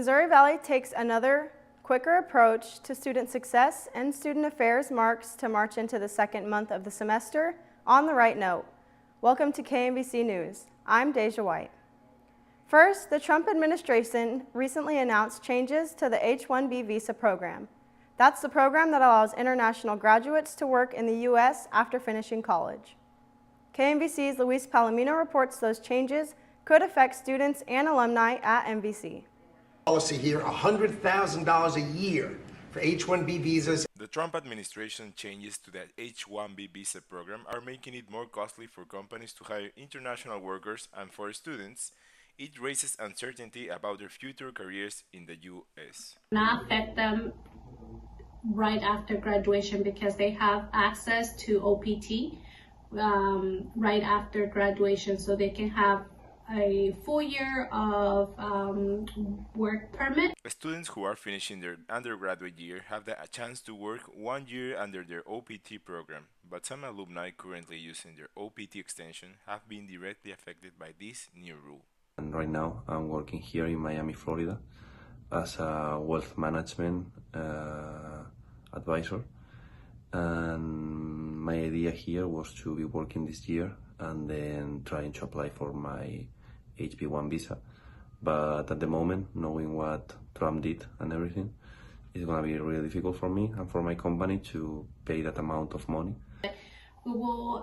Missouri Valley takes another quicker approach to student success and student affairs marks to march into the second month of the semester on the right note. Welcome to KMVC News. I'm Deja White. First, the Trump administration recently announced changes to the H-1B visa program. That's the program that allows international graduates to work in the U.S. after finishing college. KMVC's Luis Palomino reports those changes could affect students and alumni at MVC. Policy here, $100,000 a year for H-1B visas. The Trump administration changes to the H-1B visa program are making it more costly for companies to hire international workers, and for students, it raises uncertainty about their future careers in the U.S. Not affect them right after graduation because they have access to OPT right after graduation, so they can have a full year of work permit. Students who are finishing their undergraduate year have the chance to work 1 year under their OPT program, but some alumni currently using their OPT extension have been directly affected by this new rule. And right now I'm working here in Miami, Florida as a wealth management advisor, and my idea here was to be working this year and then trying to apply for my HB1 visa. But at the moment, knowing what Trump did and everything, it's going to be really difficult for me and for my company to pay that amount of money. We will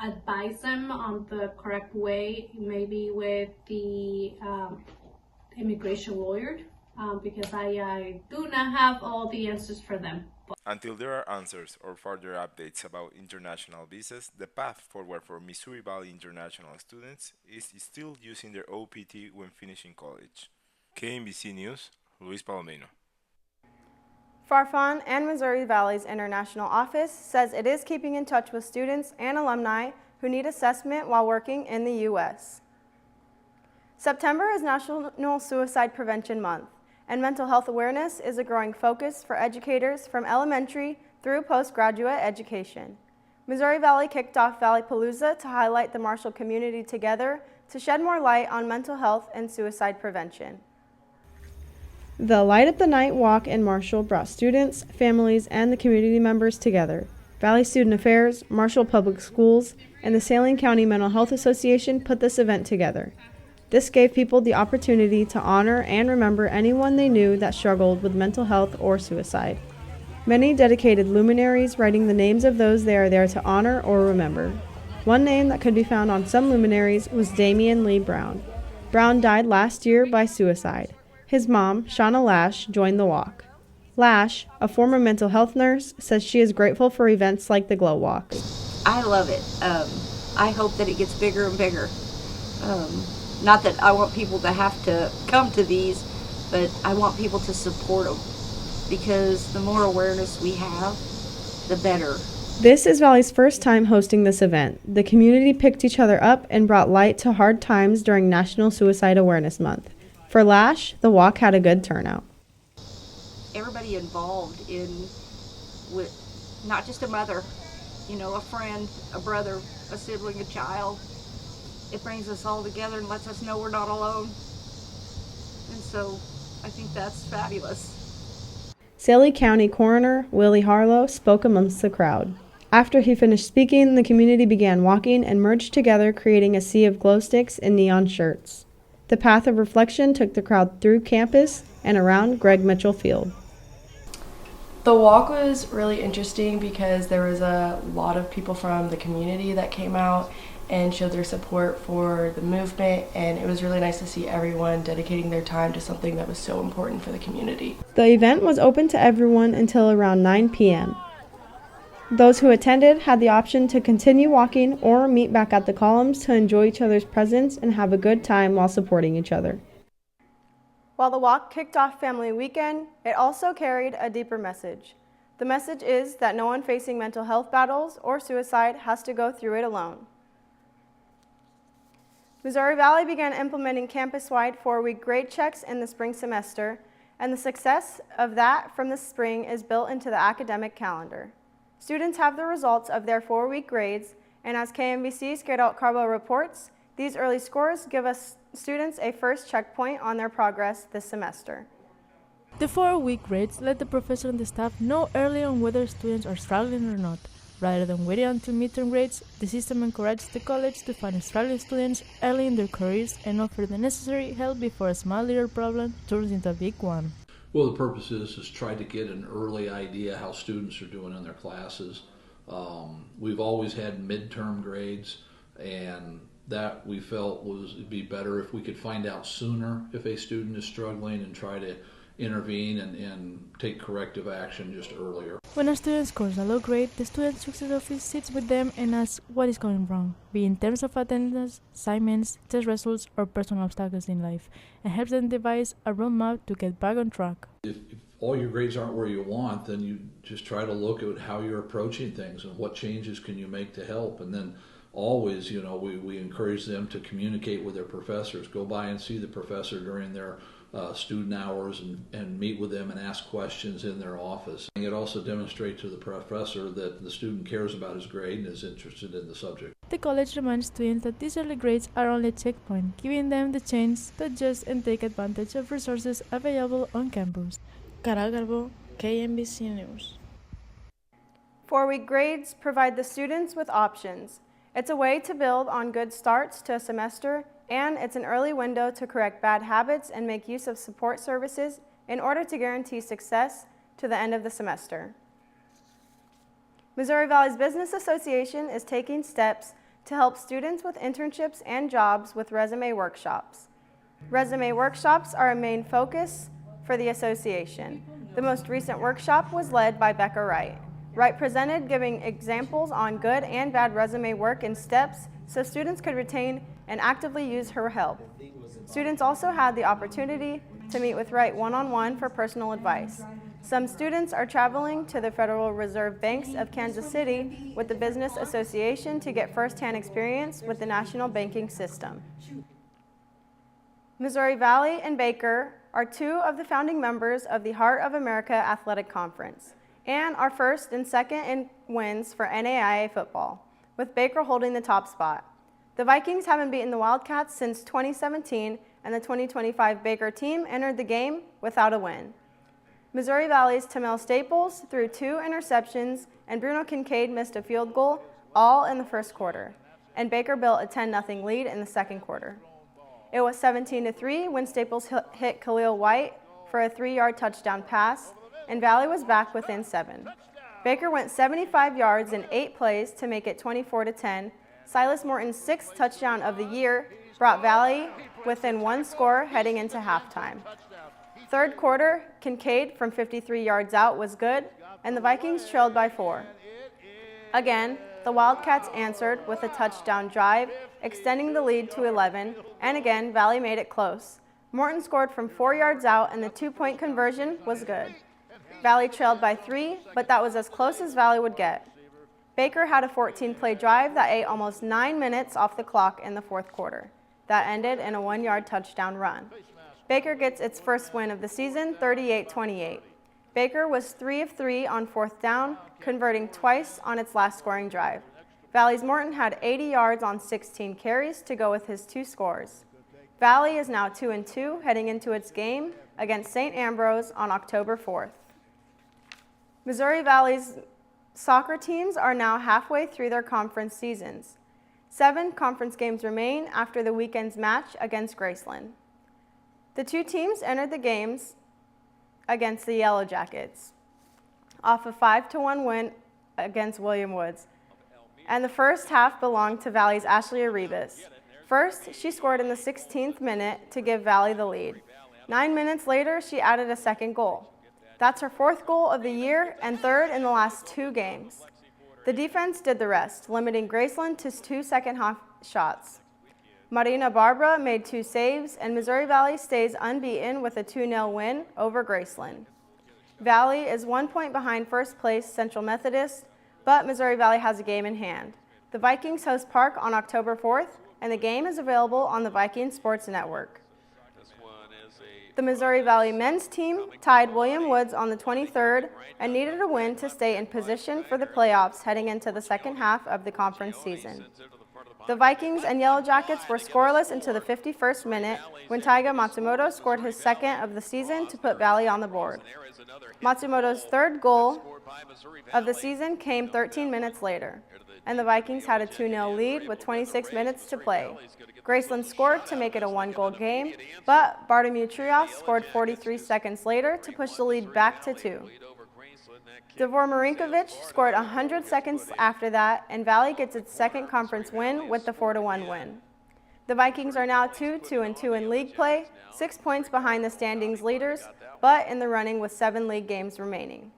advise them on the correct way, maybe with the immigration lawyer, because I do not have all the answers for them. Until there are answers or further updates about international visas, the path forward for Missouri Valley international students is still using their OPT when finishing college. KMVC News, Luis Palomino. Farfan and Missouri Valley's International Office says it is keeping in touch with students and alumni who need assessment while working in the U.S. September is National Suicide Prevention Month, and mental health awareness is a growing focus for educators from elementary through postgraduate education. Missouri Valley kicked off Valleypalooza to highlight the Marshall community together to shed more light on mental health and suicide prevention. The Light Up the Night walk in Marshall brought students, families, and the community members together. Valley Student Affairs, Marshall Public Schools, and the Saline County Mental Health Association put this event together. This gave people the opportunity to honor and remember anyone they knew that struggled with mental health or suicide. Many dedicated luminaries writing the names of those they are there to honor or remember. One name that could be found on some luminaries was Damian Lee Brown. Brown died last year by suicide. His mom, Shauna Lash, joined the walk. Lash, a former mental health nurse, says she is grateful for events like the Glow Walk. I love it. I hope that it gets bigger and bigger. Not that I want people to have to come to these, but I want people to support them, because the more awareness we have, the better. This is Valley's first time hosting this event. The community picked each other up and brought light to hard times during National Suicide Awareness Month. For Lash, the walk had a good turnout. Everybody involved with not just a mother, a friend, a brother, a sibling, a child. It brings us all together and lets us know we're not alone. And so I think that's fabulous. Saline County Coroner Willie Harlow spoke amongst the crowd. After he finished speaking, the community began walking and merged together, creating a sea of glow sticks and neon shirts. The path of reflection took the crowd through campus and around Greg Mitchell Field. The walk was really interesting because there was a lot of people from the community that came out and showed their support for the movement, and it was really nice to see everyone dedicating their time to something that was so important for the community. The event was open to everyone until around 9 p.m. Those who attended had the option to continue walking or meet back at the columns to enjoy each other's presence and have a good time while supporting each other. While the walk kicked off Family Weekend, it also carried a deeper message. The message is that no one facing mental health battles or suicide has to go through it alone. Missouri Valley began implementing campus-wide 4-week grade checks in the spring semester, and the success of that from the spring is built into the academic calendar. Students have the results of their 4-week grades, and as KMVC's Gerald Carbo reports, these early scores give us students a first checkpoint on their progress this semester. The 4-week grades let the professor and the staff know early on whether students are struggling or not. Rather than waiting until midterm grades, the system encourages the college to find struggling students early in their careers and offer the necessary help before a small little problem turns into a big one. Well, the purpose is try to get an early idea how students are doing in their classes. We've always had midterm grades, and that we felt it'd be better if we could find out sooner if a student is struggling and try to intervene and take corrective action just earlier. When a student scores a low grade, the student success office sits with them and asks what is going wrong, be in terms of attendance, assignments, test results, or personal obstacles in life, and helps them devise a roadmap to get back on track. If all your grades aren't where you want, then you just try to look at how you're approaching things and what changes can you make to help. And then always, we encourage them to communicate with their professors. Go by and see the professor during their student hours and meet with them and ask questions in their office. And it also demonstrates to the professor that the student cares about his grade and is interested in the subject. The college reminds students that these early grades are only a checkpoint, giving them the chance to adjust and take advantage of resources available on campus. Caral Garbo, KMVC News. 4-week grades provide the students with options. It's a way to build on good starts to a semester, and it's an early window to correct bad habits and make use of support services in order to guarantee success to the end of the semester. Missouri Valley's Business Association is taking steps to help students with internships and jobs with resume workshops. Resume workshops are a main focus for the association. The most recent workshop was led by Becca Wright. Wright presented giving examples on good and bad resume work in steps so students could retain and actively use her help. Students also had the opportunity to meet with Wright one-on-one for personal advice. Some students are traveling to the Federal Reserve Banks of Kansas City with the Business Association to get firsthand experience with the national banking system. Missouri Valley and Baker are two of the founding members of the Heart of America Athletic Conference and are first and second in wins for NAIA football, with Baker holding the top spot. The Vikings haven't beaten the Wildcats since 2017, and the 2025 Baker team entered the game without a win. Missouri Valley's Tamel Staples threw 2 interceptions, and Bruno Kincaid missed a field goal, all in the first quarter, and Baker built a 10-0 lead in the second quarter. It was 17-3 when Staples hit Khalil White for a 3-yard touchdown pass, and Valley was back within 7. Baker went 75 yards in 8 plays to make it 24-10. Silas Morton's 6th touchdown of the year brought Valley within 1 score heading into halftime. Third quarter, Kincaid from 53 yards out was good, and the Vikings trailed by 4. Again, the Wildcats answered with a touchdown drive, extending the lead to 11, and again, Valley made it close. Morton scored from 4 yards out, and the 2-point conversion was good. Valley trailed by 3, but that was as close as Valley would get. Baker had a 14-play drive that ate almost 9 minutes off the clock in the fourth quarter. That ended in a 1-yard touchdown run. Baker gets its first win of the season, 38-28. Baker was 3 of 3 on 4th down, converting twice on its last scoring drive. Valley's Morton had 80 yards on 16 carries to go with his 2 scores. Valley is now 2-2 heading into its game against St. Ambrose on October 4th. Missouri Valley's soccer teams are now halfway through their conference seasons. 7 conference games remain after the weekend's match against Graceland. The 2 teams entered the games against the Yellow Jackets off a 5-1 win against William Woods, and the first half belonged to Valley's Ashley Arribas. First, she scored in the 16th minute to give Valley the lead. 9 minutes later, she added a second goal. That's her 4th goal of the year and 3rd in the last 2 games. The defense did the rest, limiting Graceland to 2 second-half shots. Marina Barbara made 2 saves, and Missouri Valley stays unbeaten with a 2-0 win over Graceland. Valley is 1 point behind first place Central Methodist, but Missouri Valley has a game in hand. The Vikings host Park on October 4th, and the game is available on the Vikings Sports Network. The Missouri Valley men's team tied William Woods on the 23rd and needed a win to stay in position for the playoffs heading into the second half of the conference season. The Vikings and Yellow Jackets were scoreless until the 51st minute when Taiga Matsumoto scored his second of the season to put Valley on the board. Matsumoto's third goal of the season came 13 minutes later, and the Vikings had a 2-0 lead with 26 minutes to play. Graceland scored to make it a one-goal game, but Bartomeu Trios scored 43 seconds later to push the lead back to 2. Davor Marinkovic scored 100 seconds after that, and Valley gets its second conference win with the 4-1 win. The Vikings are now 2-2-2 in league play, 6 points behind the standings leaders, but in the running with 7 league games remaining.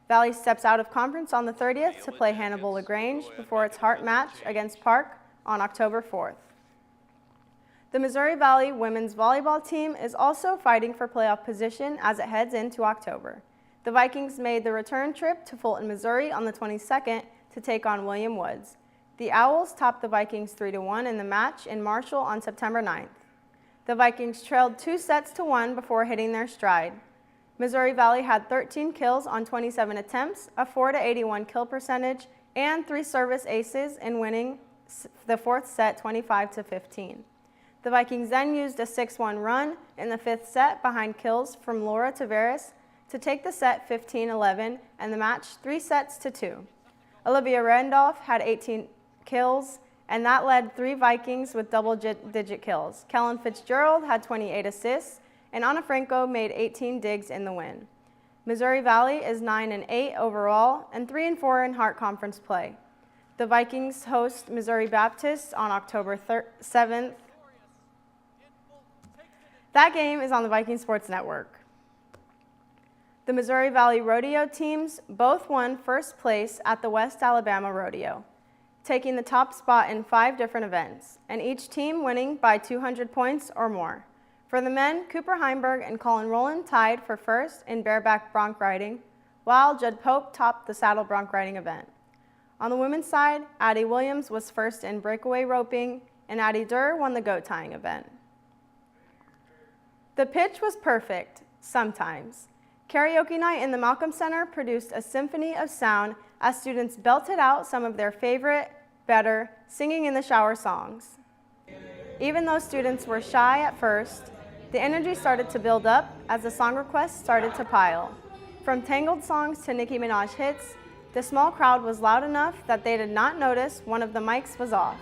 Valley steps out of conference on the 30th to play Hannibal LaGrange before its heart match against Park on October 4th. The Missouri Valley women's volleyball team is also fighting for playoff position as it heads into October. The Vikings made the return trip to Fulton, Missouri on the 22nd to take on William Woods. The Owls topped the Vikings 3-1 in the match in Marshall on September 9th. The Vikings trailed 2-1 before hitting their stride. Missouri Valley had 13 kills on 27 attempts, a 4-81 kill percentage, and 3 service aces in winning the fourth set 25-15. The Vikings then used a 6-1 run in the fifth set behind kills from Laura Tavares to take the set 15-11 and the match 3-2. Olivia Randolph had 18 kills, and that led 3 Vikings with double-digit kills. Kellen Fitzgerald had 28 assists, and Anna Franco made 18 digs in the win. Missouri Valley is 9-8 overall and 3-4 in Hart Conference play. The Vikings host Missouri Baptist on October 7th. That game is on the Viking Sports Network. The Missouri Valley Rodeo teams both won first place at the West Alabama Rodeo, taking the top spot in 5 different events, and each team winning by 200 points or more. For the men, Cooper Heimberg and Colin Rowland tied for first in bareback bronc riding, while Judd Pope topped the saddle bronc riding event. On the women's side, Addie Williams was first in breakaway roping, and Addie Durr won the goat tying event. The pitch was perfect, sometimes. Karaoke night in the Malcolm Center produced a symphony of sound as students belted out some of their favorite, better, singing in the shower songs. Even though students were shy at first, the energy started to build up as the song requests started to pile. From Tangled songs to Nicki Minaj hits, the small crowd was loud enough that they did not notice one of the mics was off.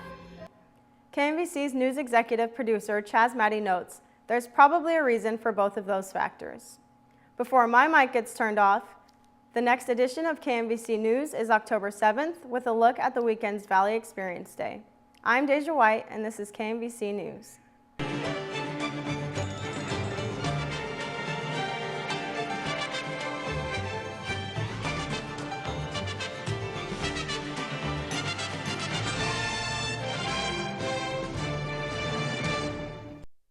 KMVC's news executive producer, Chaz Maddie, notes, there's probably a reason for both of those factors. Before my mic gets turned off, the next edition of KMVC News is October 7th with a look at the weekend's Valley Experience Day. I'm Deja White, and this is KMVC News.